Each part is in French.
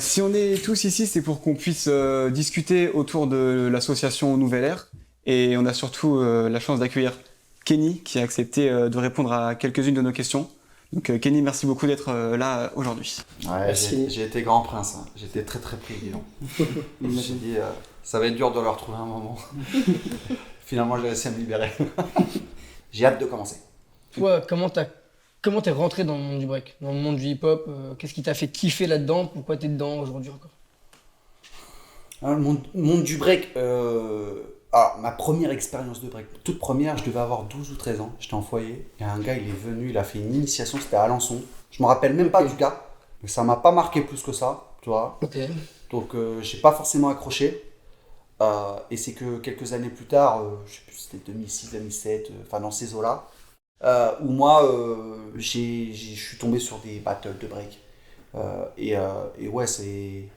Si on est tous ici, c'est pour qu'on puisse discuter autour de l'association Nouvelle Ère. Et on a surtout la chance d'accueillir Kenny, qui a accepté de répondre à quelques-unes de nos questions. Donc Kenny, merci beaucoup d'être là aujourd'hui. Ouais, j'ai été grand prince, hein. J'étais très très pris, dis donc. Je me suis dit, ça va être dur de le retrouver un moment. Finalement, j'ai réussi à me libérer. J'ai hâte de commencer. Toi, comment t'es rentré dans le monde du break, dans le monde du hip-hop qu'est-ce qui t'a fait kiffer là-dedans? Pourquoi t'es dedans aujourd'hui encore? Alors, le monde du break, alors, ma première expérience de break, toute première, je devais avoir 12 ou 13 ans. J'étais en foyer. Il y a un gars, il est venu, il a fait une initiation, c'était à Alençon. Je me rappelle même pas du gars, mais ça m'a pas marqué plus que ça, tu vois. Ok. Donc, j'ai pas forcément accroché. Et c'est que quelques années plus tard, je sais plus, c'était 2006, 2007, enfin dans ces eaux-là, où moi, je suis tombé sur des battles de break. Et ouais, c'est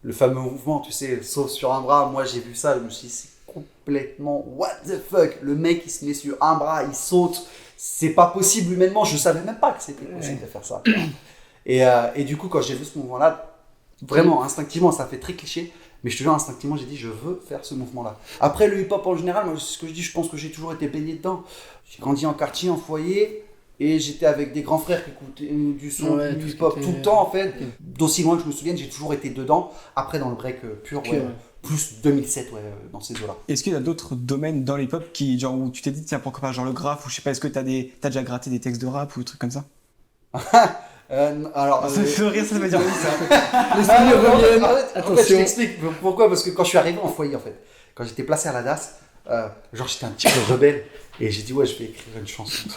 le fameux mouvement, tu sais, saut sur un bras. Moi, j'ai vu ça, je me suis dit, c'est complètement what the fuck. Le mec, il se met sur un bras, il saute. C'est pas possible humainement. Je savais même pas que c'était possible de faire ça. Et du coup, quand j'ai vu ce mouvement-là, vraiment, instinctivement, ça fait très cliché. Mais je te jure, instinctivement, j'ai dit, je veux faire ce mouvement-là. Après, le hip-hop en général, moi, ce que je dis, je pense que j'ai toujours été baigné dedans. J'ai grandi en quartier, en foyer, et j'étais avec des grands frères qui écoutaient du son, du hip-hop tout le temps, en fait. D'aussi loin que je me souvienne, j'ai toujours été dedans. Après, dans le break pur, ouais, plus 2007, ouais, dans ces eaux-là. Est-ce qu'il y a d'autres domaines dans le hip-hop qui, genre, où tu t'es dit, tiens, pourquoi pas, genre le graphe, ou je sais pas, est-ce que t'as déjà gratté des textes de rap ou des trucs comme ça? Alors, ça fait rire, ça veut dire oui, ça. Les souvenirs reviennent. En fait, je Attention. t'explique pourquoi. Parce que quand je suis arrivé en foyer, en fait, quand j'étais placé à la DAS, genre j'étais un petit peu rebelle et j'ai dit ouais, je vais écrire une chanson.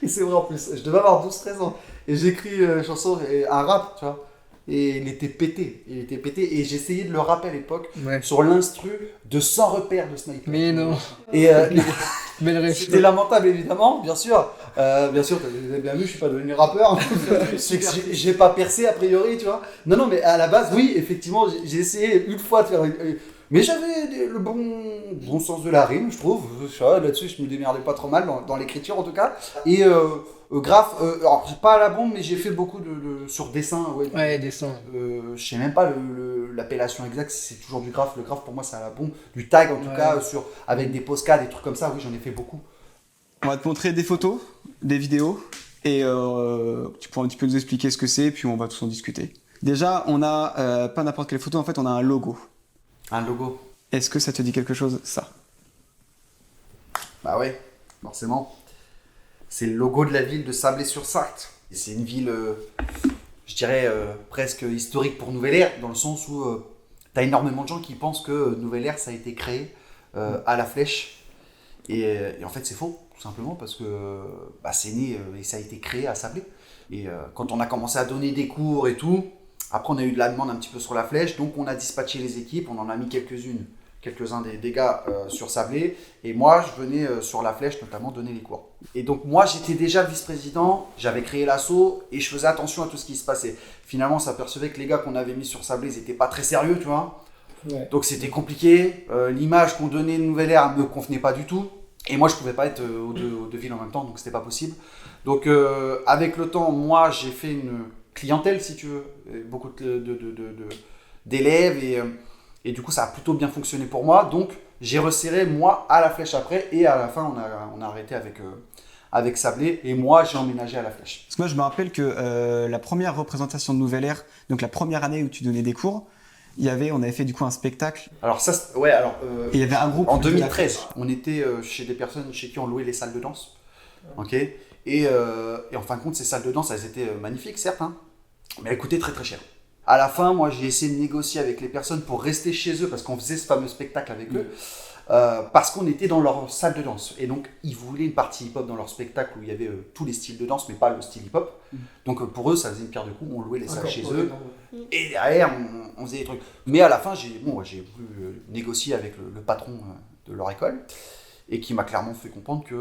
Et c'est vrai en plus, je devais avoir 12-13 ans et j'ai écrit une chanson, un rap, tu vois. Et il était pété, et j'essayais de le rapper à l'époque sur l'instru de Sans repère de Sniper. Mais non. Et Belle rêve. c'était lamentable évidemment, bien sûr. Bien sûr, vous avez bien vu, je suis pas devenu rappeur. C'est que j'ai pas percé a priori, tu vois. Non, mais à la base, oui, effectivement, j'ai essayé une fois de faire. Mais j'avais le bon sens de la rime, je trouve. Là-dessus, je me démerdais pas trop mal dans l'écriture en tout cas. Et graphe, alors pas à la bombe, mais j'ai fait beaucoup sur dessin. Ouais, dessin. Je sais même pas l'appellation exacte, si c'est toujours du graphe. Le graphe pour moi, c'est à la bombe. Du tag en tout cas, avec des postcards, des trucs comme ça, oui, j'en ai fait beaucoup. On va te montrer des photos, des vidéos, et tu pourras un petit peu nous expliquer ce que c'est, puis on va tous en discuter. Déjà, on a pas n'importe quelle photo, en fait, on a un logo. Un logo. Est-ce que ça te dit quelque chose, ça? Bah ouais, forcément. C'est le logo de la ville de Sablé-sur-Sarthe. Et c'est une ville, je dirais, presque historique pour Nouvelle Ère, dans le sens où t'as énormément de gens qui pensent que Nouvelle Ère, ça a été créé à la Flèche. Et en fait, c'est faux, tout simplement, parce que c'est né et ça a été créé à Sablé. Et quand on a commencé à donner des cours et tout, après on a eu de la demande un petit peu sur la Flèche, donc on a dispatché les équipes, on en a mis quelques-uns des gars sur Sablé, et moi je venais sur la Flèche notamment donner les cours. Et donc moi j'étais déjà vice-président, j'avais créé l'asso et je faisais attention à tout ce qui se passait. Finalement on s'apercevait que les gars qu'on avait mis sur Sablé, ils n'étaient pas très sérieux, tu vois. Ouais. Donc c'était compliqué, l'image qu'on donnait de Nouvelle Ère ne me convenait pas du tout. Et moi, je pouvais pas être aux deux villes en même temps, donc c'était pas possible. Donc, avec le temps, moi, j'ai fait une clientèle, si tu veux, beaucoup d'élèves, et du coup, ça a plutôt bien fonctionné pour moi. Donc, j'ai resserré, moi, à la Flèche après, et à la fin, on a arrêté avec Sablé, et moi, j'ai emménagé à la Flèche. Parce que moi, je me rappelle que la première représentation de Nouvelle Ère, donc la première année où tu donnais des cours, on avait fait du coup un spectacle. Alors ça, ouais, alors. Et il y avait un groupe. En 2013, on était chez des personnes chez qui on louait les salles de danse. Ok. Et en fin de compte, ces salles de danse, elles étaient magnifiques, certes, hein, mais elles coûtaient très très cher. À la fin, moi, j'ai essayé de négocier avec les personnes pour rester chez eux parce qu'on faisait ce fameux spectacle avec eux. Parce qu'on était dans leur salle de danse. Et donc, ils voulaient une partie hip-hop dans leur spectacle où il y avait tous les styles de danse, mais pas le style hip-hop. Donc, pour eux, ça faisait une pierre de coups. On louait les salles chez eux. Et derrière, on faisait des trucs. Mais à la fin, j'ai voulu négocier avec le patron de leur école et qui m'a clairement fait comprendre que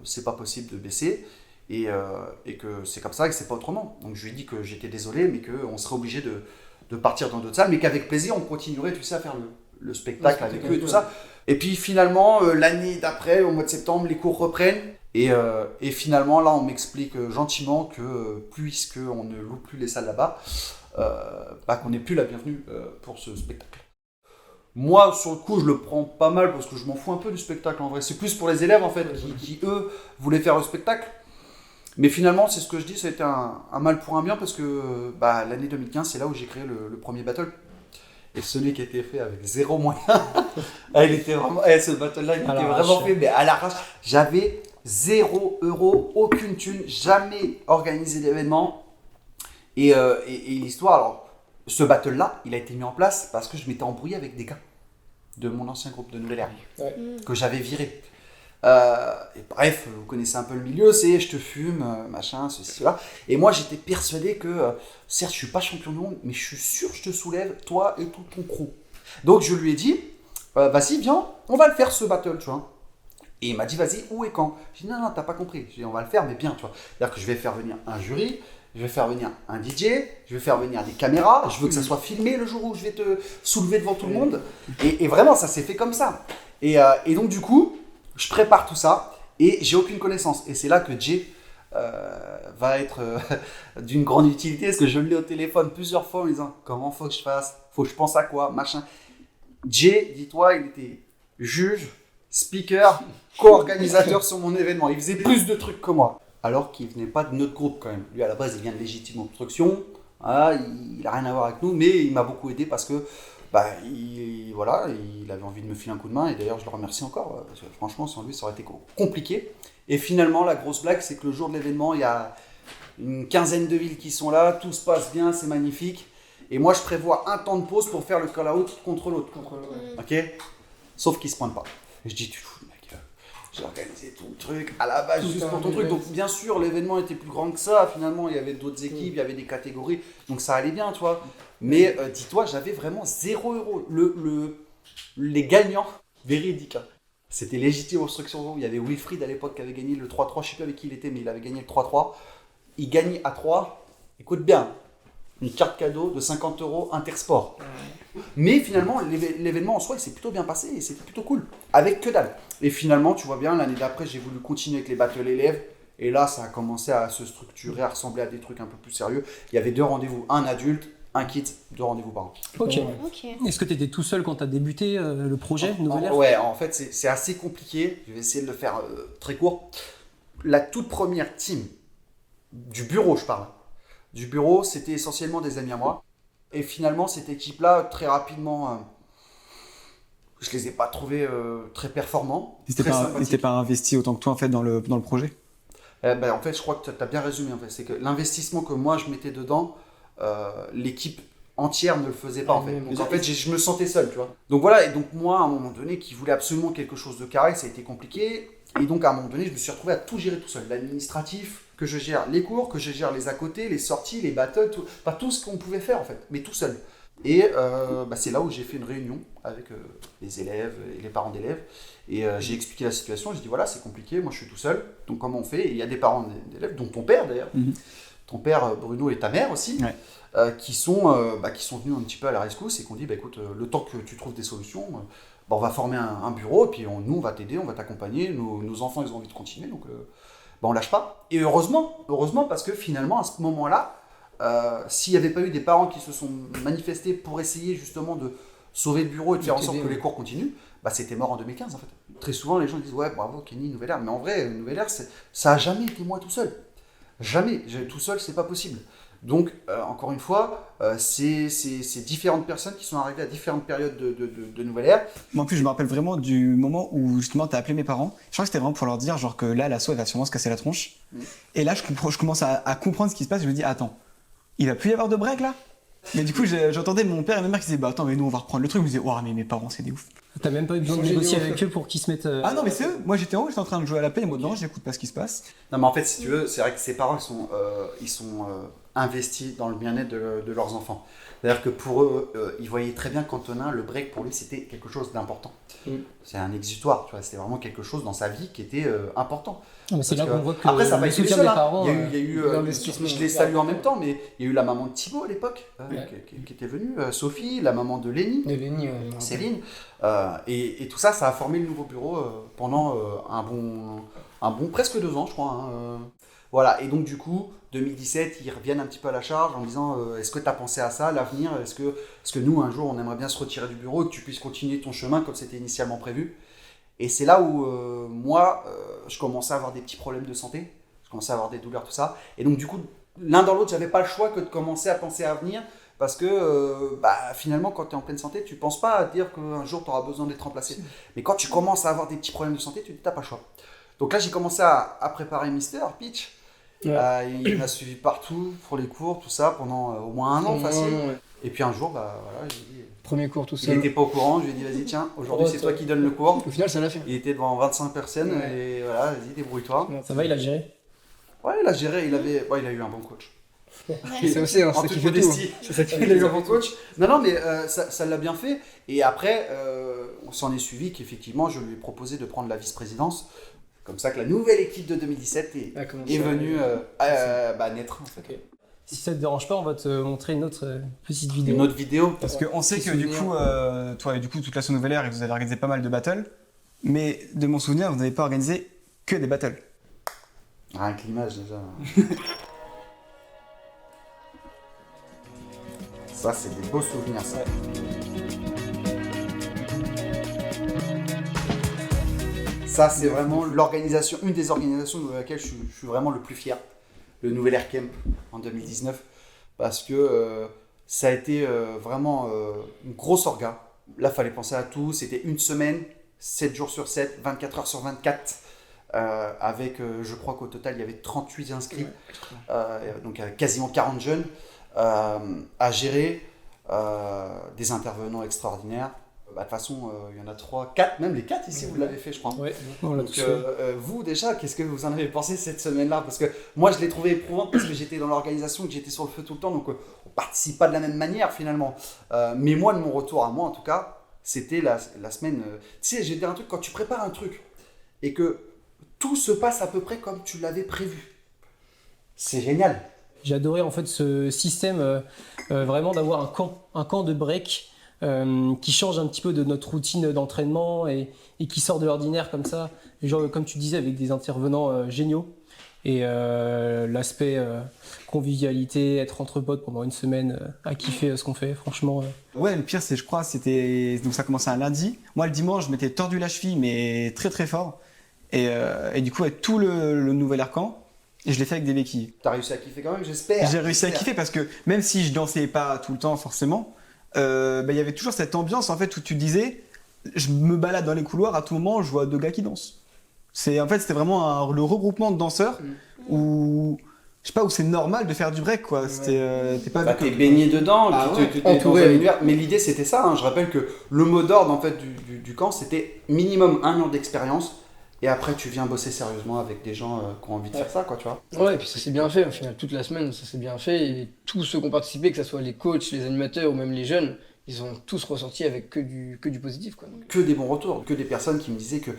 c'est pas possible de baisser et que c'est comme ça et que c'est pas autrement. Donc, je lui ai dit que j'étais désolé, mais qu'on serait obligé de partir dans d'autres salles, mais qu'avec plaisir, on continuerait, tu sais, à faire le spectacle avec eux et tout ça. Et puis finalement, l'année d'après, au mois de septembre, les cours reprennent. Et finalement, là, on m'explique gentiment que puisqu'on ne loue plus les salles là-bas, qu'on n'est plus la bienvenue pour ce spectacle. Moi, sur le coup, je le prends pas mal parce que je m'en fous un peu du spectacle en vrai. C'est plus pour les élèves en fait qui eux, voulaient faire le spectacle. Mais finalement, c'est ce que je dis, ça a été un mal pour un bien parce que l'année 2015, c'est là où j'ai créé le premier battle. Et celui qui a été fait avec 0 moyens, il était vraiment, ce battle-là, il était vraiment fait, mais à l'arrache. J'avais 0 €, aucune thune, jamais organisé d'événement. Et l'histoire, alors, ce battle-là, il a été mis en place parce que je m'étais embrouillé avec des gars de mon ancien groupe de Nouvelle Ère, que j'avais viré. Et bref, vous connaissez un peu le milieu, c'est je te fume, machin, ceci, cela. Et moi, j'étais persuadé que, certes, je suis pas champion du monde, mais je suis sûr que je te soulève, toi et tout ton crew. Donc, je lui ai dit, vas-y, viens, on va le faire ce battle, tu vois. Et il m'a dit, vas-y, où et quand? J'ai dit, non, t'as pas compris. J'ai dit, on va le faire, mais bien, tu vois. C'est-à-dire que je vais faire venir un jury, je vais faire venir un DJ, je vais faire venir des caméras, je veux que ça soit filmé le jour où je vais te soulever devant tout le monde. Et vraiment, ça s'est fait comme ça. Et donc, du coup, je prépare tout ça et j'ai aucune connaissance. Et c'est là que Jay va être d'une grande utilité parce que je l'ai au téléphone plusieurs fois en me disant comment faut que je fasse, faut que je pense à quoi, machin. Jay, dis-toi, il était juge, speaker, co-organisateur sur mon événement. Il faisait plus de trucs que moi. Alors qu'il venait pas de notre groupe quand même. Lui à la base, il vient de Légitime Obstruction. Il a rien à voir avec nous, mais il m'a beaucoup aidé parce que il avait envie de me filer un coup de main et d'ailleurs je le remercie encore parce que franchement sans lui ça aurait été compliqué. Et finalement la grosse blague c'est que le jour de l'événement il y a une quinzaine de villes qui sont là, tout se passe bien, c'est magnifique et moi je prévois un temps de pause pour faire le call out contre l'autre. Ok, sauf qu'il se pointe pas et je dis tu fous mec, j'ai organisé tout le truc à la base juste pour ton truc, donc bien sûr l'événement était plus grand que ça, finalement il y avait d'autres équipes, il y avait des catégories, donc ça allait bien tu vois. Mais dis-toi, j'avais vraiment 0 €. Les gagnants, véridiques. Hein. C'était Légitime Obstruction. Il y avait Wilfried à l'époque qui avait gagné le 3-3. Je ne sais plus avec qui il était, mais il avait gagné le 3-3. Il gagnait à 3. Écoute bien, une carte cadeau de 50 € Intersport. Mais finalement, l'événement en soi, il s'est plutôt bien passé et c'était plutôt cool. Avec que dalle. Et finalement, tu vois bien, l'année d'après, j'ai voulu continuer avec les battles élèves. Et là, ça a commencé à se structurer, à ressembler à des trucs un peu plus sérieux. Il y avait 2 rendez-vous, un adulte, un kit, 2 rendez-vous par an. Ok. Est-ce que tu étais tout seul quand tu as débuté le projet Nouvelle Ère? Ouais, en fait, c'est assez compliqué. Je vais essayer de le faire très court. La toute première team du bureau, je parle. Du bureau, c'était essentiellement des amis à moi. Et finalement, cette équipe-là, très rapidement, je les ai pas trouvés très performants. Ils n'étaient pas investis autant que toi en fait dans le projet. En fait, je crois que tu as bien résumé. En fait. C'est que l'investissement que moi, je mettais dedans, l'équipe entière ne le faisait pas en fait. Donc en fait, je me sentais seul, tu vois. Donc voilà, et donc moi, à un moment donné, qui voulait absolument quelque chose de carré, ça a été compliqué. Et donc à un moment donné, je me suis retrouvé à tout gérer tout seul. L'administratif, que je gère les cours, que je gère les à côté, les sorties, les battles, tout ce qu'on pouvait faire en fait, mais tout seul. Et c'est là où j'ai fait une réunion avec les élèves et les parents d'élèves. Et j'ai expliqué la situation, j'ai dit voilà, c'est compliqué, moi je suis tout seul, donc comment on fait? Et il y a des parents d'élèves, dont ton père d'ailleurs, ton père Bruno et ta mère aussi, qui sont venus un petit peu à la rescousse et qui ont dit écoute, le temps que tu trouves des solutions, on va former un bureau et puis nous on va t'aider, on va t'accompagner, nos enfants ils ont envie de continuer, donc on lâche pas. Et heureusement parce que finalement à ce moment-là, s'il n'y avait pas eu des parents qui se sont manifestés pour essayer justement de sauver le bureau et de faire en sorte que les cours continuent, c'était mort en 2015 en fait. Très souvent les gens disent ouais bravo Kenny, Nouvelle Ère, mais en vrai Nouvelle Ère ça a jamais été moi tout seul. Jamais, tout seul c'est pas possible. Donc encore une fois, c'est différentes personnes qui sont arrivées à différentes périodes de Nouvelle Ère. Moi en plus je me rappelle vraiment du moment où justement tu as appelé mes parents. Je crois que c'était vraiment pour leur dire genre que là l'assaut va sûrement se casser la tronche. Et là je commence à comprendre ce qui se passe, je me dis attends, il va plus y avoir de break là? Mais du coup j'entendais mon père et ma mère qui disaient attends mais nous on va reprendre le truc, je me disais oh mais mes parents c'est des ouf. T'as même pas eu besoin de négocier avec eux pour qu'ils se mettent... Ah non mais c'est eux, moi j'étais en haut, j'étais en train de jouer à la paix et moi non j'écoute pas ce qui se passe. Non mais en fait si tu veux, c'est vrai que ses parents ils sont investis dans le bien-être de leurs enfants. C'est-à-dire que pour eux, ils voyaient très bien qu'Antonin, le break pour lui, c'était quelque chose d'important. C'est un exutoire, tu vois, c'était vraiment quelque chose dans sa vie qui était important. Mais c'est là Parce qu'on voit que après, ça n'a pas le été le soutien seul. des Hein. parents. Il y a eu l'investissement. je les salue en même temps, mais il y a eu la maman de Thibaut à l'époque, qui était venue, Sophie, la maman de Lénie, De Lenny, Céline. Et tout ça, ça a formé le nouveau bureau pendant un bon presque 2 ans, je crois. Hein. Voilà, et donc du coup, 2017, ils reviennent un petit peu à la charge en disant est-ce que tu as pensé à ça, l'avenir, est-ce que nous, un jour, on aimerait bien se retirer du bureau et que tu puisses continuer ton chemin comme c'était initialement prévu. Et c'est là où moi, je commençais à avoir des petits problèmes de santé, je commençais à avoir des douleurs, tout ça. Et donc du coup, l'un dans l'autre, j'avais pas le choix que de commencer à penser à l'avenir parce que finalement, quand tu es en pleine santé, tu penses pas à dire qu'un jour, tu auras besoin d'être remplacé. Mais quand tu commences à avoir des petits problèmes de santé, tu te dis t'as pas le choix. Donc là, j'ai commencé à préparer Mister Pitch. Ouais. Il m'a suivi partout pour les cours, tout ça, pendant au moins un an facile. Ouais. Et puis un jour, voilà, j'ai dit, Premier cours tout il seul. n'était pas au courant, je lui ai dit vas-y, tiens, aujourd'hui c'est toi qui donne le cours. Au final, ça l'a fait. Il était devant 25 personnes Ouais. et voilà, vas-y, débrouille-toi. Ça va, il a géré. Ouais, il a géré, il a eu un bon coach. C'est aussi En ça toute qui fait tout. modestie. C'est ça qui Il a fait eu un tout. bon coach. Non, mais ça l'a bien fait. Et après, on s'en est suivi qu'effectivement, je lui ai proposé de prendre la vice-présidence. Comme ça que la nouvelle équipe de 2017 est venue naître en fait. Ok. Si ça te dérange pas, on va te montrer une autre petite vidéo. Une autre vidéo. Parce qu'on sait Petit que du souvenir. coup, toi et du coup toute la Nouvelle Ère, vous avez organisé pas mal de battles, mais de mon souvenir, vous n'avez pas organisé que des battles. Rien que l'image déjà. Ça, c'est des beaux souvenirs, ça. Ça, c'est vraiment l'organisation, une des organisations de laquelle je suis vraiment le plus fier. Le Nouvel Air Camp en 2019. Parce que ça a été vraiment une grosse orga. Là, il fallait penser à tout. C'était une semaine, 7 jours sur 7, 24 heures sur 24. Avec, je crois qu'au total, il y avait 38 inscrits. Donc, quasiment 40 jeunes à gérer. Des intervenants extraordinaires. De toute façon, il y en a 3, 4, même les 4 ici, vous l'avez fait, je crois. Ouais, on l'a Donc, tous fait. vous, déjà, qu'est-ce que vous en avez pensé cette semaine-là? Parce que moi, je l'ai trouvé éprouvante parce que j'étais dans l'organisation, que j'étais sur le feu tout le temps, donc on ne participe pas de la même manière finalement. Mais moi, de mon retour à moi, en tout cas, c'était la semaine. Tu sais, j'ai dit un truc, quand tu prépares un truc et que tout se passe à peu près comme tu l'avais prévu, c'est génial. J'ai adoré en fait ce système vraiment d'avoir un camp de break qui change un petit peu de notre routine d'entraînement et qui sort de l'ordinaire comme ça, genre comme tu disais avec des intervenants géniaux et l'aspect convivialité, être entre potes pendant une semaine à kiffer ce qu'on fait, franchement. Ouais, le pire, c'est, je crois, c'était. Donc ça commençait un lundi. Moi, le dimanche, je m'étais tordu la cheville, mais très très fort. Et du coup, avec tout le nouvel air camp, et je l'ai fait avec des béquilles. T'as réussi à kiffer quand même, j'espère. J'ai réussi à kiffer parce que même si je dansais pas tout le temps, forcément, il y avait toujours cette ambiance en fait où tu disais, je me balade dans les couloirs, à tout moment, je vois 2 gars qui dansent. C'était vraiment le regroupement de danseurs où. Je sais pas, où c'est normal de faire du break, quoi. T'es pas Bah, t'es baigné dedans, Ah tu ouais. t'es dans Entouré. un univers. Mais l'idée c'était ça, hein. Je rappelle que le mot d'ordre en fait, du camp c'était minimum 1 an d'expérience et après tu viens bosser sérieusement avec des gens qui ont envie de faire ça, quoi, tu vois. Ouais, et puis ça s'est bien fait au final, toute la semaine ça s'est bien fait et tous ceux qui ont participé, que ce soit les coachs, les animateurs ou même les jeunes, ils ont tous ressorti avec que du positif quoi. Donc, Que des bons retours, que des personnes qui me disaient que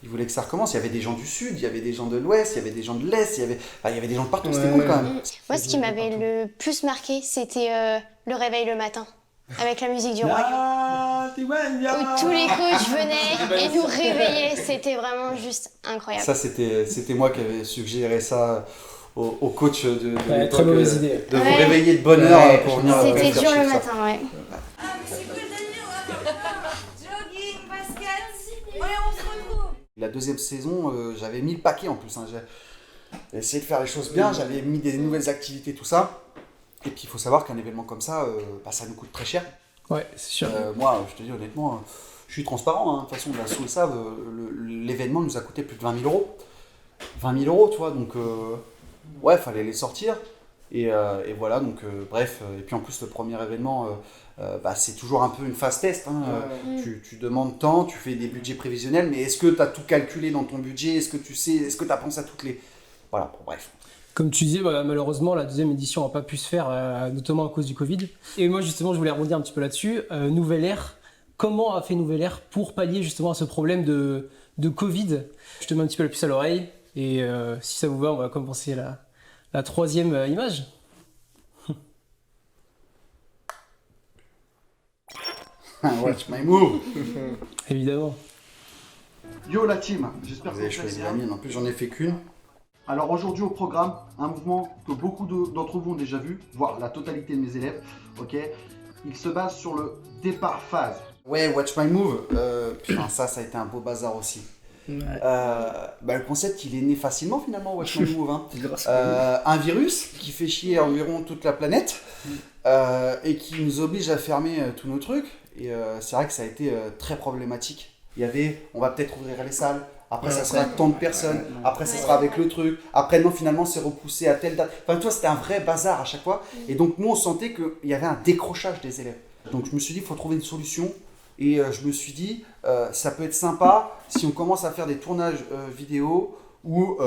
ils voulaient que ça recommence. Il y avait des gens du sud, il y avait des gens de l'ouest, il y avait des gens de l'est, il y avait des gens de partout, c'était Ouais. cool quand même. Moi, ce qui m'avait le plus marqué, c'était le réveil le matin, avec la musique du royaume. Où tous les coachs venaient et nous réveillaient, c'était vraiment juste incroyable. Ça c'était moi qui avais suggéré ça au coach de Ouais, l'époque, très mauvaise idée. de vous Ouais. réveiller de bonne heure Ouais, pour venir C'était faire dur chier le ça. matin, ouais. Ah, mais c'est cool Daniel. Jogging, basket. Ouais, on se retrouve. La deuxième saison, j'avais mis le paquet en plus. Hein. J'ai essayé de faire les choses bien, j'avais mis des nouvelles activités, tout ça. Et puis il faut savoir qu'un événement comme ça, ça nous coûte très cher. Ouais, c'est sûr. Moi, je te dis honnêtement, je suis transparent. Hein. De toute façon, la Soul savent, l'événement nous a coûté plus de 20 000 euros. 20 000 euros, tu vois, donc ouais, fallait les sortir. Et voilà, donc bref. Et puis en plus, le premier événement, c'est toujours un peu une phase test. Hein. Tu demandes tant, tu fais des budgets prévisionnels, mais est-ce que tu as tout calculé dans ton budget? Est-ce que tu sais, est-ce que tu as pensé à toutes les. Voilà, bon, bref. Comme tu disais, malheureusement, la deuxième édition n'a pas pu se faire, notamment à cause du Covid. Et moi, justement, je voulais rebondir un petit peu là-dessus. Nouvelle Ère, comment a fait Nouvelle Ère pour pallier justement à ce problème de Covid? Je te mets un petit peu la puce à l'oreille. Et si ça vous va, on va commencer la troisième image. Watch my move. Évidemment. Yo la team, j'espère que Vous avez choisi la mienne, en plus j'en ai fait qu'une. Alors aujourd'hui au programme, un mouvement que beaucoup d'entre vous ont déjà vu, voire la totalité de mes élèves, ok. Il se base sur le départ phase. Ouais, Watch My Move, putain, ça a été un beau bazar aussi. Ouais. Le concept il est né facilement finalement, Watch My Move. Hein. Grâce à Un virus qui fait chier environ toute la planète et qui nous oblige à fermer tous nos trucs. Et c'est vrai que ça a été très problématique. Il y avait, on va peut-être ouvrir les salles, après ça sera tant de personnes, après ça sera avec le truc, après non finalement c'est repoussé à telle date. Enfin toi c'était un vrai bazar à chaque fois. Et donc nous on sentait qu'il y avait un décrochage des élèves. Donc je me suis dit il faut trouver une solution. Et je me suis dit ça peut être sympa si on commence à faire des tournages vidéo où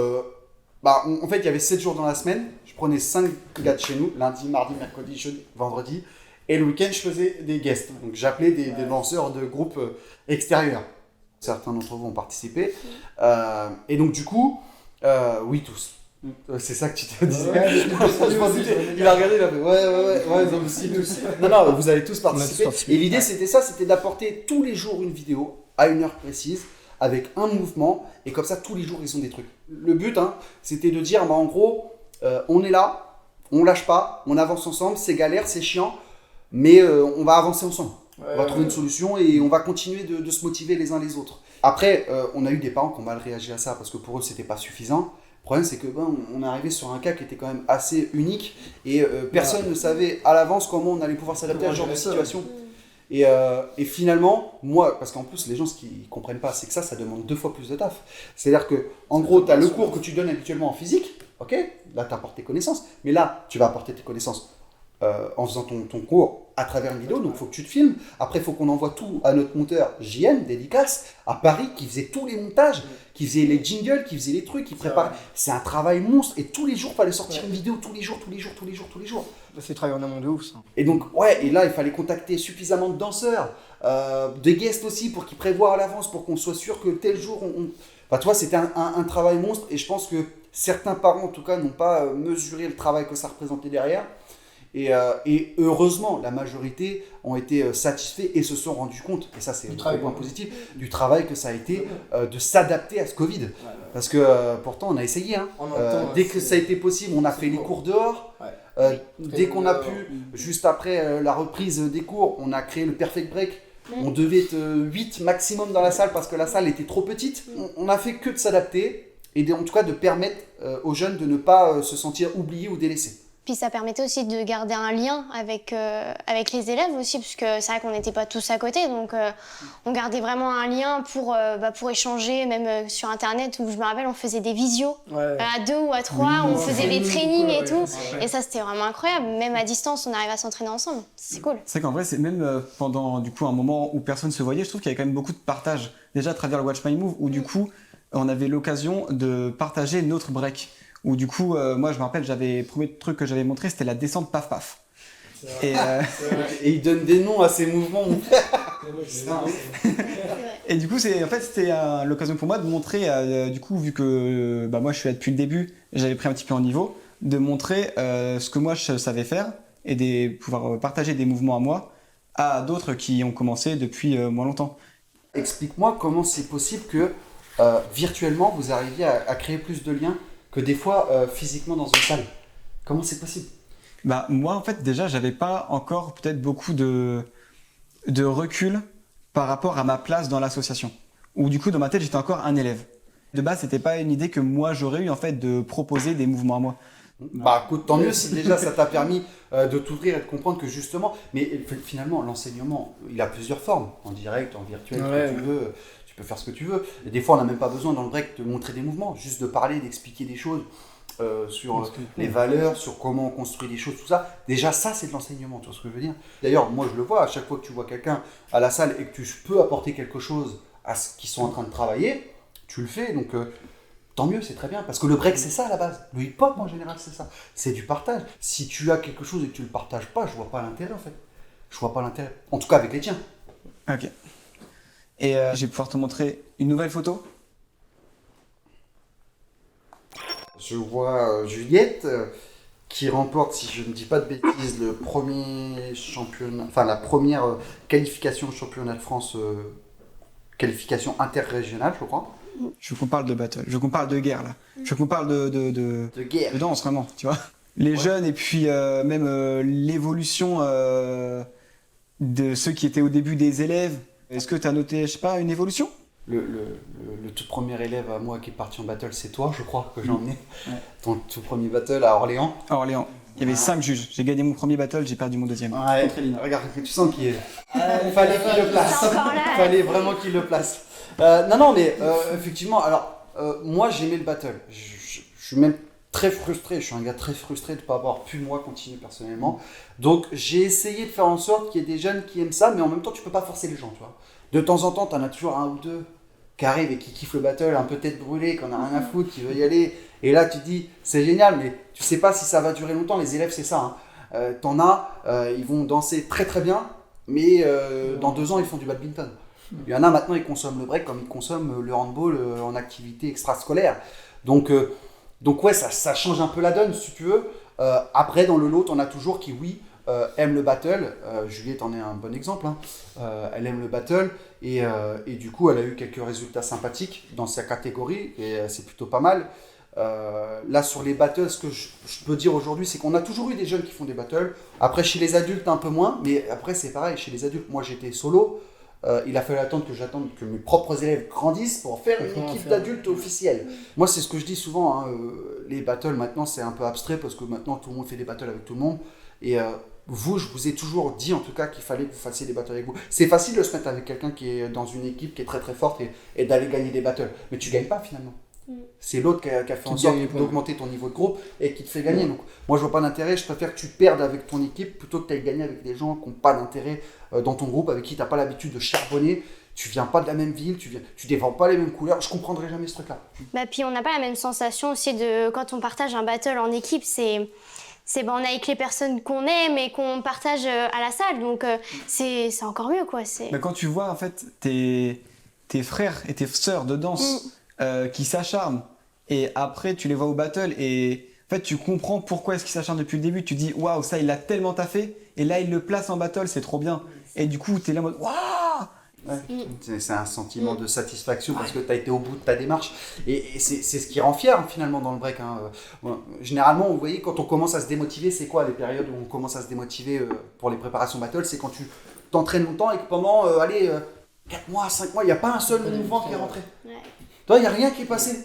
en fait il y avait 7 jours dans la semaine. Je prenais 5 gars de chez nous, lundi, mardi, mercredi, jeudi, vendredi. Et le week-end, je faisais des guests. Donc, j'appelais des danseurs de groupes extérieurs. Certains d'entre vous ont participé. Et donc, du coup, oui, tous. C'est ça que tu te disais. Il a regardé, il a fait ouais, non, si, tous. Non, vous avez tous participé. Et l'idée, c'était ça, c'était d'apporter tous les jours une vidéo à une heure précise, avec un mouvement. Et comme ça, tous les jours, ils ont des trucs. Le but, c'était de dire, en gros, on est là, on lâche pas, on avance ensemble, c'est galère, c'est chiant. Mais on va avancer ensemble. On va trouver une solution et on va continuer de se motiver les uns les autres. Après, on a eu des parents qui ont mal réagi à ça parce que pour eux, c'était pas suffisant. Le problème, c'est que on est arrivé sur un cas qui était quand même assez unique et personne ne savait à l'avance comment on allait pouvoir s'adapter à ce genre de situation. Et finalement, moi, parce qu'en plus, les gens, ce qu'ils comprennent pas, c'est que ça demande 2 fois plus de taf. C'est-à-dire que, en gros, tu as le cours que tu donnes habituellement en physique, ok ? Là, tu apportes tes connaissances. Mais là, tu vas apporter tes connaissances en faisant ton cours à travers une vidéo, donc il faut que tu te filmes. Après, il faut qu'on envoie tout à notre monteur JM, dédicace, à Paris, qui faisait tous les montages, qui faisait les jingles, qui faisait les trucs, qui préparait. C'est un travail monstre, et tous les jours, il fallait sortir une vidéo, tous les jours. C'est travail en amont de ouf, ça. Et donc, et là, il fallait contacter suffisamment de danseurs, des guests aussi, pour qu'ils prévoient à l'avance, pour qu'on soit sûr que tel jour, Enfin, tu vois, c'était un travail monstre, et je pense que certains parents, en tout cas, n'ont pas mesuré le travail que ça représentait derrière. Et heureusement, la majorité ont été satisfaits et se sont rendus compte, et ça c'est le point positif, du travail que ça a été de s'adapter à ce Covid. Parce que pourtant on a essayé, dès que ça a été possible, on a fait les cours dehors. Dès qu'on a pu, juste après la reprise des cours, on a créé le Perfect Break. On devait être 8 maximum dans la salle parce que la salle était trop petite. On a fait que de s'adapter et en tout cas de permettre aux jeunes de ne pas se sentir oubliés ou délaissés. Puis ça permettait aussi de garder un lien avec les élèves aussi, parce que c'est vrai qu'on n'était pas tous à côté, donc on gardait vraiment un lien pour échanger, même sur Internet, où je me rappelle, on faisait des visios à 2 ou à 3, on faisait des trainings et tout, et ça c'était vraiment incroyable, même à distance, on arrivait à s'entraîner ensemble, c'est cool. C'est vrai qu'en vrai, c'est même pendant du coup un moment où personne se voyait, je trouve qu'il y avait quand même beaucoup de partage, déjà à travers le Watch My Move, où du coup, on avait l'occasion de partager notre break. Où du coup, moi je me rappelle, le premier truc que j'avais montré, c'était la descente paf paf. Et il donne des noms à ces mouvements. Et du coup, c'était l'occasion pour moi de montrer, du coup, vu que moi je suis là depuis le début, j'avais pris un petit peu en niveau, de montrer ce que moi je savais faire et de pouvoir partager des mouvements à moi à d'autres qui ont commencé depuis moins longtemps. Explique-moi comment c'est possible que virtuellement vous arriviez à créer plus de liens que des fois physiquement dans une salle. Comment c'est possible ? Moi, en fait, déjà, j'avais pas encore peut-être beaucoup de recul par rapport à ma place dans l'association. Ou du coup, dans ma tête, j'étais encore un élève. De base, c'était pas une idée que moi j'aurais eu en fait de proposer des mouvements à moi. Écoute, tant mieux si déjà ça t'a permis de t'ouvrir et de comprendre que justement, mais finalement, l'enseignement, il a plusieurs formes, en direct, en virtuel, ce que tu veux. Tu peux faire ce que tu veux. Et des fois, on n'a même pas besoin dans le break de montrer des mouvements, juste de parler, d'expliquer des choses sur les valeurs, sur comment on construit des choses, tout ça. Déjà, ça, c'est de l'enseignement, tu vois ce que je veux dire. D'ailleurs, moi, je le vois, à chaque fois que tu vois quelqu'un à la salle et que tu peux apporter quelque chose à ce qu'ils sont en train de travailler, tu le fais. Donc, tant mieux, c'est très bien. Parce que le break, c'est ça à la base. Le hip-hop, en général, c'est ça. C'est du partage. Si tu as quelque chose et que tu le partages pas, je vois pas l'intérêt, en fait. Je vois pas l'intérêt. En tout cas, avec les tiens. Ok. Et je vais pouvoir te montrer une nouvelle photo. Je vois Juliette qui remporte, si je ne dis pas de bêtises, le premier championnat, enfin la première qualification au championnat de France, qualification interrégionale, je crois. Je veux qu'on parle de battle, je veux qu'on parle de guerre là. Je veux qu'on parle de guerre. De danse vraiment, tu vois. Les jeunes et puis même l'évolution de ceux qui étaient au début des élèves. Est-ce que tu as noté, je sais pas, une évolution? Le tout premier élève à moi qui est parti en battle, c'est toi, je crois, que j'ai emmené. Ton tout premier battle à Orléans. À Orléans. Il y avait 5 juges. J'ai gagné mon premier battle, j'ai perdu mon deuxième. Ouais, regarde, tu sens qu'il est. Il fallait qu'il le place. Il fallait vraiment qu'il le place. Non, mais effectivement, alors, moi j'aimais le battle. Je suis même très frustré. Je suis un gars très frustré de ne pas avoir pu, moi, continuer personnellement. Donc, j'ai essayé de faire en sorte qu'il y ait des jeunes qui aiment ça, mais en même temps, tu peux pas forcer les gens, tu vois. De temps en temps, tu en as toujours un ou deux qui arrivent et qui kiffent le battle, un peu tête brûlée, qu'on a rien à foutre, qui veut y aller. Et là, tu te dis, c'est génial, mais tu sais pas si ça va durer longtemps. Les élèves, c'est ça. Hein. T'en as, ils vont danser très très bien, mais dans 2 ans, ils font du badminton. Il y en a maintenant, ils consomment le break comme ils consomment le handball en activité extrascolaire. Donc ouais, ça change un peu la donne, si tu veux. Après, dans le lot, on a toujours qui, oui, aime le battle. Juliette en est un bon exemple. Hein. Elle aime le battle et du coup, elle a eu quelques résultats sympathiques dans sa catégorie et c'est plutôt pas mal. Là, sur les battles, ce que je peux dire aujourd'hui, c'est qu'on a toujours eu des jeunes qui font des battles. Après, chez les adultes, un peu moins, mais après, c'est pareil. Chez les adultes, moi, j'étais solo. Il a fallu attendre que mes propres élèves grandissent pour faire une équipe d'adultes officielle. Moi, c'est ce que je dis souvent. Hein, les battles, maintenant, c'est un peu abstrait parce que maintenant, tout le monde fait des battles avec tout le monde. Et vous, je vous ai toujours dit, en tout cas, qu'il fallait que vous fassiez des battles avec vous. C'est facile de se mettre avec quelqu'un qui est dans une équipe qui est très très forte et d'aller gagner des battles. Mais tu gagnes pas, finalement. C'est l'autre qui a fait en sorte d'augmenter ton niveau de groupe et qui te fait gagner. Donc, moi, je vois pas d'intérêt. Je préfère que tu perdes avec ton équipe plutôt que tu ailles gagner avec des gens qui n'ont pas d'intérêt dans ton groupe, avec qui tu n'as pas l'habitude de charbonner. Tu viens pas de la même ville, tu défends pas les mêmes couleurs. Je comprendrai jamais ce truc-là. Bah, puis on n'a pas la même sensation aussi de quand on partage un battle en équipe. On est avec les personnes qu'on aime et qu'on partage à la salle. Donc, c'est encore mieux, quoi. Mais quand tu vois, en fait, tes frères et tes sœurs de danse qui s'acharnent et après tu les vois au battle et en fait tu comprends pourquoi est-ce qu'ils s'acharnent depuis le début. Tu dis waouh, ça il l'a tellement taffé et là il le place en battle, c'est trop bien. Et du coup t'es là en mode waouh. Ouais. C'est un sentiment de satisfaction parce que tu as été au bout de ta démarche et c'est ce qui rend fier finalement dans le break. Hein. Généralement, vous voyez, quand on commence à se démotiver, c'est quoi les périodes où on commence à se démotiver pour les préparations battle? C'est quand tu t'entraînes longtemps et que pendant 4 mois, 5 mois, il n'y a pas un seul mouvement qui est rentré. Ouais. Toi, il n'y a rien qui est passé.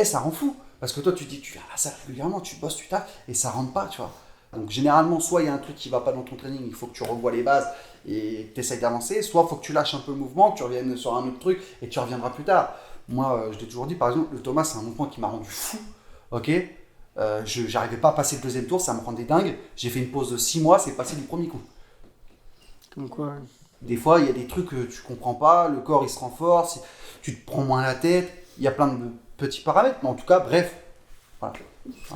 Ça rend fou. Parce que toi, tu dis, tu viens à la salle régulièrement, tu bosses, tu taffes, et ça rentre pas, tu vois. Donc, généralement, soit il y a un truc qui va pas dans ton training, il faut que tu revoies les bases et que tu essayes d'avancer, soit il faut que tu lâches un peu le mouvement, que tu reviennes sur un autre truc et tu reviendras plus tard. Moi, je t'ai toujours dit, par exemple, le Thomas, c'est un mouvement qui m'a rendu fou. Ok, j'arrivais pas à passer le deuxième tour, ça me rendait dingue. J'ai fait une pause de 6 mois, c'est passé du premier coup. Comme quoi. Des fois, il y a des trucs que tu comprends pas, le corps il se renforce, tu te prends moins la tête, il y a plein de petits paramètres, mais en tout cas, bref, voilà.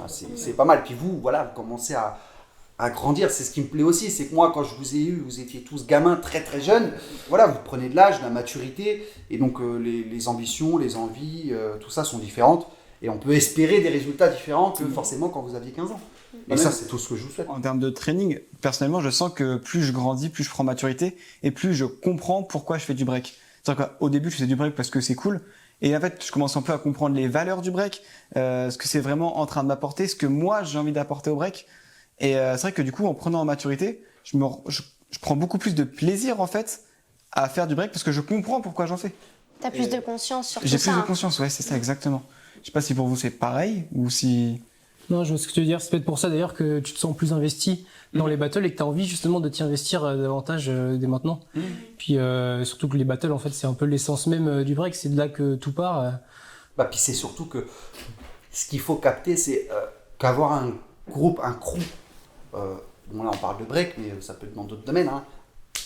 C'est pas mal. Puis vous, voilà, vous commencez à grandir, c'est ce qui me plaît aussi, c'est que moi, quand je vous ai eu, vous étiez tous gamins très très jeunes, voilà, vous prenez de l'âge, de la maturité, et donc les ambitions, les envies, tout ça sont différentes, et on peut espérer des résultats différents que forcément quand vous aviez 15 ans. Et ça, c'est tout ce que je vous souhaite. En termes de training, personnellement, je sens que plus je grandis, plus je prends maturité et plus je comprends pourquoi je fais du break. C'est-à-dire qu'au début, je faisais du break parce que c'est cool. Et en fait, je commence un peu à comprendre les valeurs du break, ce que c'est vraiment en train de m'apporter, ce que moi, j'ai envie d'apporter au break. Et c'est vrai que du coup, en prenant en maturité, je prends beaucoup plus de plaisir, en fait, à faire du break parce que je comprends pourquoi j'en fais. T'as plus de conscience sur tout ça. J'ai plus de conscience, ouais, c'est ça, exactement. Je sais pas si pour vous c'est pareil ou si... Non, je vois ce que tu veux dire. C'est peut-être pour ça d'ailleurs que tu te sens plus investi dans les battles et que tu as envie justement de t'y investir davantage dès maintenant. Puis surtout que les battles, en fait, c'est un peu l'essence même du break. C'est de là que tout part. Bah, puis c'est surtout que ce qu'il faut capter, c'est qu'avoir un groupe, un crew, bon là on parle de break, mais ça peut être dans d'autres domaines, hein,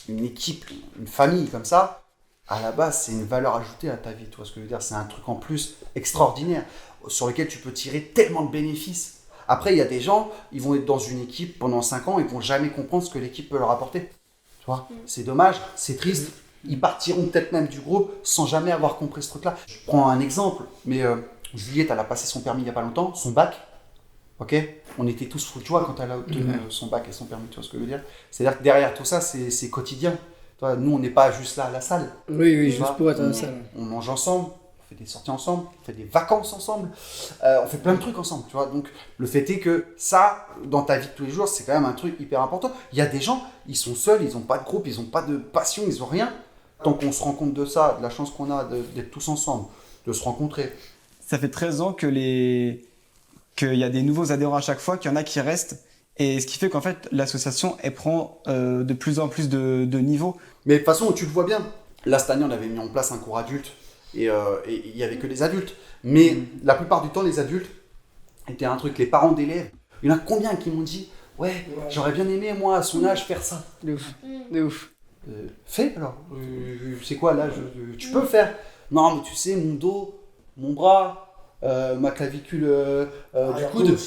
une équipe, une famille comme ça, à la base, c'est une valeur ajoutée à ta vie. Tu vois ce que je veux dire? C'est un truc en plus extraordinaire. sur lesquels tu peux tirer tellement de bénéfices. Après, il y a des gens, ils vont être dans une équipe pendant 5 ans, ils vont jamais comprendre ce que l'équipe peut leur apporter. Tu vois, c'est dommage, c'est triste. Ils partiront peut-être même du groupe sans jamais avoir compris ce truc-là. Je prends un exemple, mais Juliette, elle a passé son permis il n'y a pas longtemps, son bac. Ok, on était tous fous de joie quand elle a obtenu son bac et son permis, tu vois ce que je veux dire. C'est-à-dire que derrière tout ça, c'est quotidien. Tu vois, nous, on n'est pas juste là à la salle. Oui, Tu vois, juste pour être à la salle. On mange ensemble, on fait des sorties ensemble, on fait des vacances ensemble, on fait plein de trucs ensemble, tu vois. Donc, le fait est que ça, dans ta vie de tous les jours, c'est quand même un truc hyper important. Il y a des gens, ils sont seuls, ils n'ont pas de groupe, ils n'ont pas de passion, ils n'ont rien. Tant qu'on se rend compte de ça, de la chance qu'on a d'être tous ensemble, de se rencontrer. Ça fait 13 ans qu'il y a des nouveaux adhérents à chaque fois, qu'il y en a qui restent. Et ce qui fait qu'en fait, l'association, elle prend de plus en plus de niveaux. Mais de toute façon, tu le vois bien. Là, cette année, on avait mis en place un cours adulte et il n'y avait que des adultes. Mais la plupart du temps, les adultes étaient un truc. Les parents d'élèves, il y en a combien qui m'ont dit « Ouais, j'aurais bien aimé, moi, à son âge, faire ça. » De ouf, de ouf. Fais alors. C'est quoi l'âge? Tu peux le faire. Non, mais tu sais, mon dos, mon bras, ma clavicule du coude.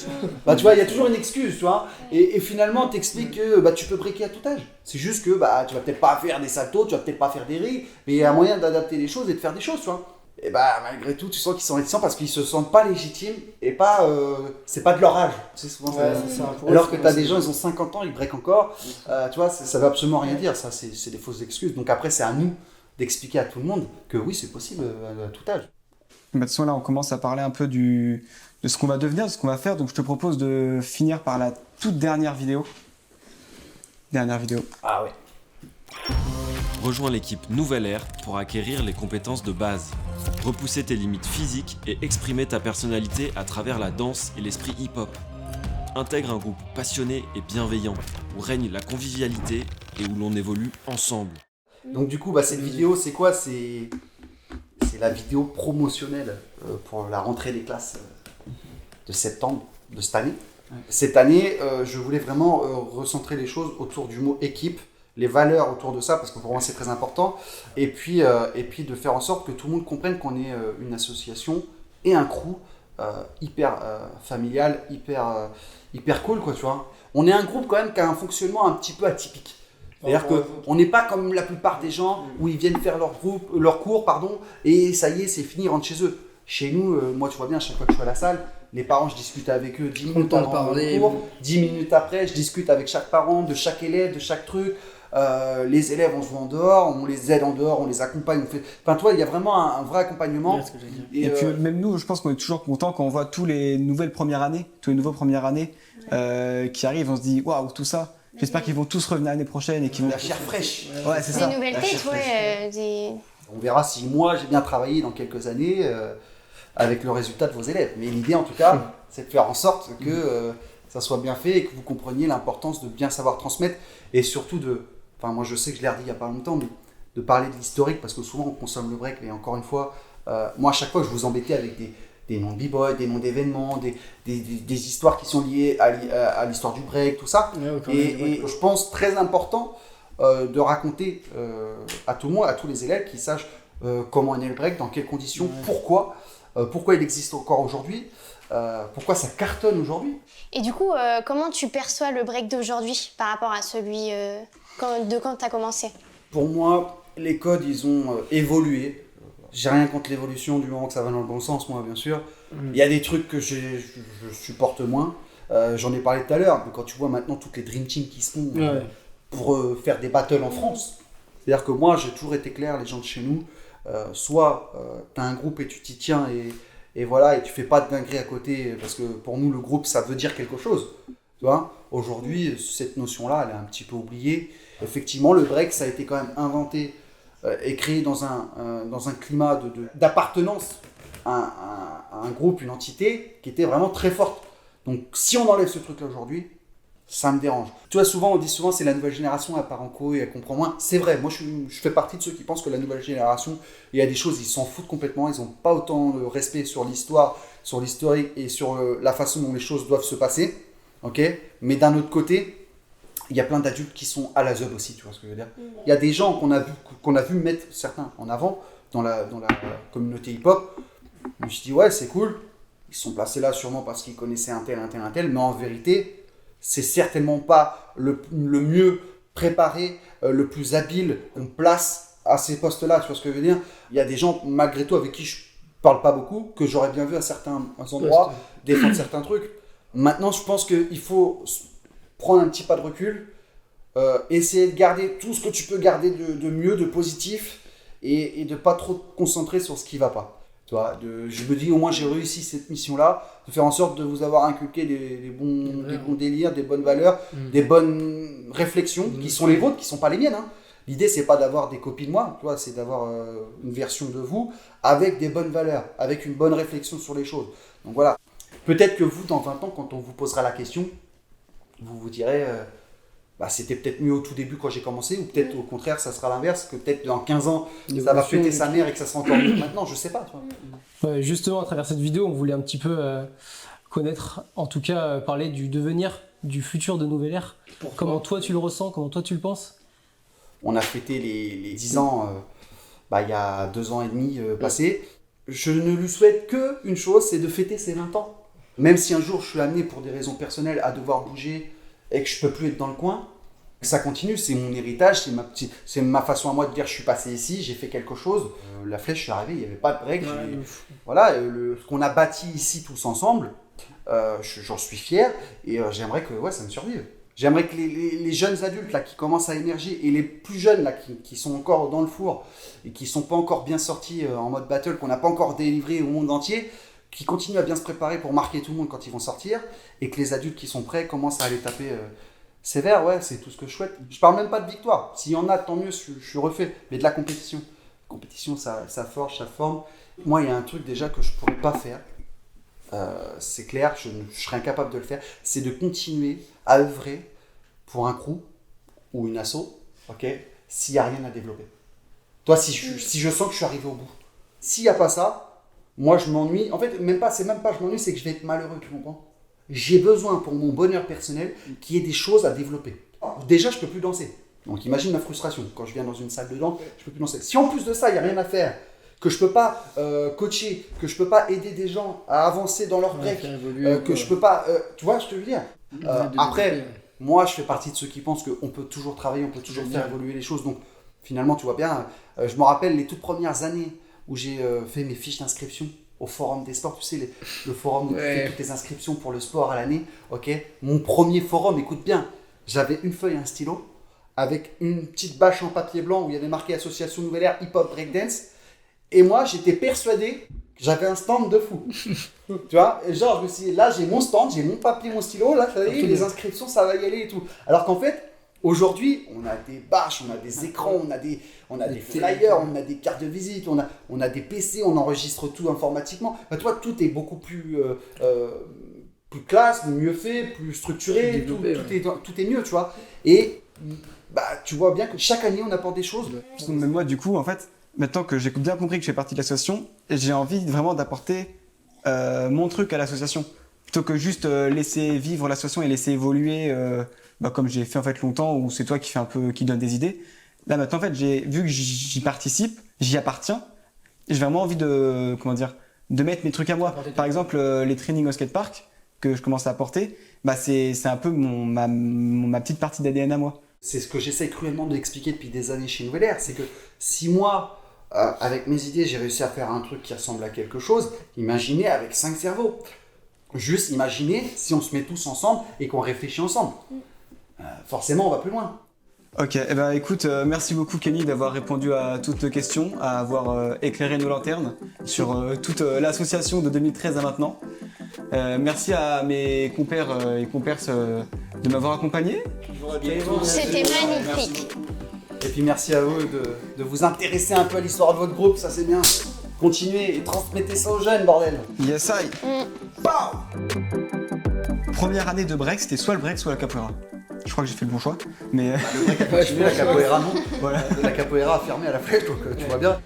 Bah, tu vois, il y a toujours une excuse, tu vois. Et finalement, t'expliques que tu peux breaker à tout âge. C'est juste que tu vas peut-être pas faire des saltos, tu vas peut-être pas faire des riz, mais il y a moyen d'adapter les choses et de faire des choses, tu vois. Et malgré tout, tu sens qu'ils sont réticents parce qu'ils se sentent pas légitimes et pas, c'est pas de leur âge. C'est souvent ça. Alors que tu as des gens, ils ont 50 ans, ils breakent encore. Tu vois, ça veut absolument rien dire. Ça, c'est des fausses excuses. Donc après, c'est à nous d'expliquer à tout le monde que oui, c'est possible à tout âge. De toute façon, là, on commence à parler un peu de ce qu'on va devenir, de ce qu'on va faire. Donc, je te propose de finir par la toute dernière vidéo. Ah ouais. Rejoins l'équipe Nouvelle Ère pour acquérir les compétences de base. Repousser tes limites physiques et exprimer ta personnalité à travers la danse et l'esprit hip-hop. Intègre un groupe passionné et bienveillant, où règne la convivialité et où l'on évolue ensemble. Donc du coup, cette vidéo, c'est quoi? C'est la vidéo promotionnelle pour la rentrée des classes de septembre de cette année. Cette année, je voulais vraiment recentrer les choses autour du mot équipe, les valeurs autour de ça, parce que pour moi c'est très important, et puis de faire en sorte que tout le monde comprenne qu'on est une association et un crew hyper familial, hyper cool, quoi, tu vois. On est un groupe quand même qui a un fonctionnement un petit peu atypique. C'est-à-dire qu'on n'est pas comme la plupart des gens où ils viennent faire leur cours, et ça y est, c'est fini, ils rentrent chez eux. Chez nous, moi tu vois bien, à chaque fois que je suis à la salle, les parents, je discute avec eux 10 minutes avant le cours, 10 minutes après, je discute avec chaque parent, de chaque élève, de chaque truc. Les élèves, on se voit en dehors, on les aide en dehors, on les accompagne. Enfin, toi, il y a vraiment un vrai accompagnement. Et puis même nous, je pense qu'on est toujours content quand on voit tous les nouveaux premières années qui arrivent. On se dit waouh, tout ça. J'espère qu'ils vont tous revenir l'année prochaine et qu'ils vont. La chair fraîche. Ouais, c'est ça. Des nouvelles têtes, On verra si moi j'ai bien travaillé dans quelques années avec le résultat de vos élèves. Mais l'idée, en tout cas, c'est de faire en sorte que ça soit bien fait et que vous compreniez l'importance de bien savoir transmettre et surtout moi je sais que je l'ai redit il n'y a pas longtemps, mais de parler de l'historique parce que souvent on consomme le break et encore une fois, moi à chaque fois je vous embêtais avec des noms de b-boy, des noms d'événements, des histoires qui sont liées à l'histoire du break, tout ça. Et je pense très important de raconter à tout le monde, à tous les élèves qui sachent comment est né le break, dans quelles conditions, pourquoi il existe encore aujourd'hui, pourquoi ça cartonne aujourd'hui. Et du coup, comment tu perçois le break d'aujourd'hui par rapport à celui de quand tu as commencé? Pour moi, les codes, ils ont évolué. J'ai rien contre l'évolution du moment que ça va dans le bon sens, moi, bien sûr. Il y a des trucs que je supporte moins. J'en ai parlé tout à l'heure, mais quand tu vois maintenant toutes les Dream Teams qui se font pour faire des battles en France. C'est-à-dire que moi, j'ai toujours été clair, les gens de chez nous, soit tu as un groupe et tu t'y tiens et voilà, et tu fais pas de dinguerie à côté, parce que pour nous, le groupe, ça veut dire quelque chose. Tu vois, aujourd'hui, cette notion-là, elle est un petit peu oubliée. Effectivement, le break, ça a été quand même inventé et créé dans un climat d'appartenance à un groupe, une entité qui était vraiment très forte. Donc, si on enlève ce truc-là aujourd'hui, ça me dérange. Tu vois, on dit souvent c'est la nouvelle génération, elle part en couille, elle comprend moins. C'est vrai, moi je fais partie de ceux qui pensent que la nouvelle génération, il y a des choses, ils s'en foutent complètement, ils n'ont pas autant de respect sur l'histoire, sur l'historique et sur la façon dont les choses doivent se passer. Okay, mais d'un autre côté, il y a plein d'adultes qui sont à la zeub aussi, tu vois ce que je veux dire. Il y a des gens qu'on a vu mettre certains en avant dans la communauté hip-hop. Je me suis dit ouais, c'est cool. Ils sont placés là sûrement parce qu'ils connaissaient un tel, mais en vérité, c'est certainement pas le mieux préparé, le plus habile qu'on place à ces postes-là. Tu vois ce que je veux dire? Il y a des gens, malgré tout, avec qui je parle pas beaucoup, que j'aurais bien vu à certains endroits défendre certains trucs. Maintenant, je pense qu'il faut prendre un petit pas de recul, essayer de garder tout ce que tu peux garder de mieux, de positif, et de pas trop te concentrer sur ce qui va pas. Tu vois, je me dis, au moins j'ai réussi cette mission-là, de faire en sorte de vous avoir inculqué des bons délires, des bonnes valeurs, des bonnes réflexions, qui sont les vôtres, qui sont pas les miennes. Hein. L'idée, c'est pas d'avoir des copies de moi, tu vois, c'est d'avoir une version de vous avec des bonnes valeurs, avec une bonne réflexion sur les choses. Donc voilà. Peut-être que vous, dans 20 ans, quand on vous posera la question, vous vous direz c'était peut-être mieux au tout début quand j'ai commencé, ou peut-être au contraire, ça sera l'inverse, que peut-être dans 15 ans, ça va péter sa mère et que ça sera encore mieux maintenant, je sais pas. Tu vois. Ouais, justement, à travers cette vidéo, on voulait un petit peu connaître, en tout cas, parler du devenir, du futur de Nouvelle Ère. Comment toi tu le ressens, comment toi tu le penses? On a fêté les 10 ans il y a 2 ans et demi passés. Je ne lui souhaite qu'une chose, c'est de fêter ses 20 ans. Même si un jour je suis amené pour des raisons personnelles à devoir bouger et que je peux plus être dans le coin, ça continue, c'est mon héritage, c'est ma façon à moi de dire je suis passé ici, j'ai fait quelque chose. La flèche, je suis arrivé, il n'y avait pas de break. Voilà, ce qu'on a bâti ici tous ensemble, j'en suis fier et j'aimerais que ça me survive. J'aimerais que les jeunes adultes là, qui commencent à émerger et les plus jeunes là, qui sont encore dans le four et qui ne sont pas encore bien sortis en mode battle, qu'on n'a pas encore délivré au monde entier, qui continuent à bien se préparer pour marquer tout le monde quand ils vont sortir, et que les adultes qui sont prêts commencent à aller taper sévère, c'est tout ce que je souhaite. Je parle même pas de victoire, s'il y en a, tant mieux, je suis refait, mais de la compétition. La compétition, ça forge, ça forme. Moi, il y a un truc déjà que je pourrais pas faire, c'est clair, je serais incapable de le faire, c'est de continuer à œuvrer pour un crew ou une asso, s'il n'y a rien à développer. Toi, si je sens que je suis arrivé au bout, s'il n'y a pas ça, moi, je m'ennuie. En fait, c'est même pas je m'ennuie, c'est que je vais être malheureux, tu comprends? J'ai besoin, pour mon bonheur personnel, qu'il y ait des choses à développer. Déjà, je peux plus danser. Donc, imagine ma frustration. Quand je viens dans une salle de danse, je peux plus danser. Si en plus de ça, il n'y a rien à faire, que je peux pas coacher, que je peux pas aider des gens à avancer dans leur break, que je peux pas... tu vois ce que je veux dire? Après, moi, je fais partie de ceux qui pensent qu'on peut toujours travailler, on peut toujours faire évoluer les choses. Donc, finalement, tu vois bien, je me rappelle les toutes premières années où j'ai fait mes fiches d'inscription au forum des sports, tu sais, le forum où tu fais toutes tes inscriptions pour le sport à l'année, Mon premier forum, écoute bien, j'avais une feuille et un stylo, avec une petite bâche en papier blanc où il y avait marqué Association Nouvelle Ère Hip-Hop Breakdance, et moi, j'étais persuadé que j'avais un stand de fou. Tu vois, et genre, je me suis dit, là, j'ai mon stand, j'ai mon papier, mon stylo, là, ça y est, les inscriptions, ça va y aller et tout. Alors qu'en fait, aujourd'hui, on a des bâches, on a des écrans, on a des flyers, on a des cartes de visite, on a des PC, on enregistre tout informatiquement. Bah, toi, tout est beaucoup plus classe, mieux fait, plus structuré, tout est mieux, tu vois. Et tu vois bien que chaque année, on apporte des choses. Mais moi, du coup, en fait, maintenant que j'ai bien compris que je fais partie de l'association, j'ai envie vraiment d'apporter mon truc à l'association. Plutôt que juste laisser vivre l'association et laisser évoluer... comme j'ai fait en fait longtemps, où c'est toi qui donne des idées. Là maintenant en fait, vu que j'y participe, j'y appartiens, j'ai vraiment envie de mettre mes trucs à moi. Par exemple, les trainings au skatepark que je commence à apporter, c'est un peu ma petite partie d'ADN à moi. C'est ce que j'essaie cruellement d'expliquer depuis des années chez Nouvelle Ère, c'est que si moi, avec mes idées, j'ai réussi à faire un truc qui ressemble à quelque chose, imaginez avec 5 cerveaux. Juste imaginez si on se met tous ensemble et qu'on réfléchit ensemble. Forcément, on va plus loin. Ok, écoute, merci beaucoup Kenny d'avoir répondu à toutes nos questions, à avoir éclairé nos lanternes sur toute l'association de 2013 à maintenant. Merci à mes compères et compères de m'avoir accompagné. C'était magnifique. Et puis merci à vous de vous intéresser un peu à l'histoire de votre groupe, ça c'est bien. Continuez et transmettez ça aux jeunes, bordel. Yes, I. Première année de break, c'était soit le break, soit la capoeira. Je crois que j'ai fait le bon choix, mais... Le break a continué, la capoeira non. Voilà. La capoeira a fermé à la flèche, donc tu vois bien.